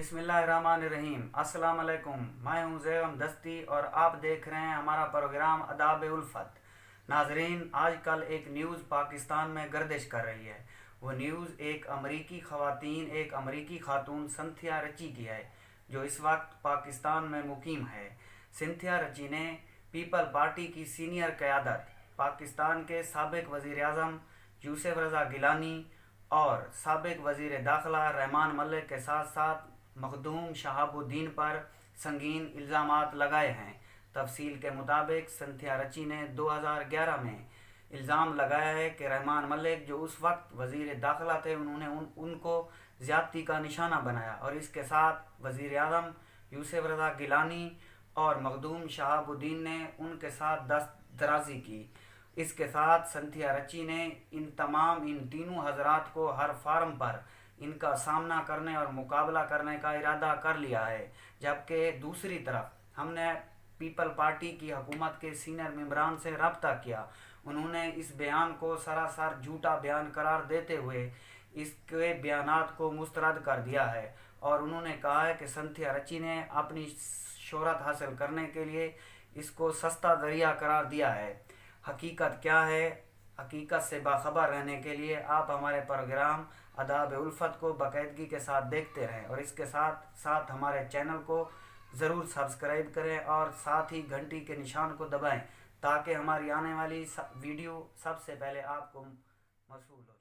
बिस्मिल्लाहिर्रहमानिर्रहीम। अस्सलाम वालेकुम। मैं हूं ज़ैगम दस्ती और आप देख रहे हैं हमारा प्रोग्राम अदाब उल्फत। नाजरीन, आजकल एक न्यूज़ पाकिस्तान में गर्दिश कर रही है। वो न्यूज़ एक अमरीकी खातून सिंथिया रची की है, जो इस वक्त पाकिस्तान में मुकीम है। सिंथिया रची ने पीपल पार्टी की सीनियर क़यादत, पाकिस्तान के साबिक़ वज़ीर आज़म यूसुफ रज़ा गिलानी और साबिक़ वज़ीर दाखिला रहमान मलिक के साथ साथ मखदूम शहाबुद्दीन पर संगीन इल्ज़ामात लगाए हैं। तफसील के मुताबिक सिंथिया रची ने 2011 में इल्ज़ाम लगाया है कि रहमान मलिक, जो उस वक्त वज़ीर दाखिला थे, उन्होंने उनको ज़्यादती का निशाना बनाया और इसके साथ वज़ीर आज़म यूसुफ रज़ा गिलानी और मखदूम शहाबुद्दीन ने उनके साथ दस्त दराजी की। इसके साथ सिंथिया रची ने इन तीनों हजरात को हर फार्म पर इनका सामना करने और मुकाबला करने का इरादा कर लिया है। जबकि दूसरी तरफ हमने पीपल पार्टी की हुकूमत के सीनियर मेंबरान से रब्ता किया। उन्होंने इस बयान को सरासर झूठा बयान करार देते हुए इसके बयानात को मुस्तरद कर दिया है और उन्होंने कहा है कि सिंथिया रची ने अपनी शोहरत हासिल करने के लिए इसको सस्ता ज़रिया करार दिया है। हकीकत क्या है? हकीकत से बाखबर रहने के लिए आप हमारे प्रोग्राम अदाब उल्फत को बाकायदगी के साथ देखते रहें और इसके साथ साथ हमारे चैनल को ज़रूर सब्सक्राइब करें और साथ ही घंटी के निशान को दबाएं, ताकि हमारी आने वाली वीडियो सबसे पहले आपको मौसूल हो।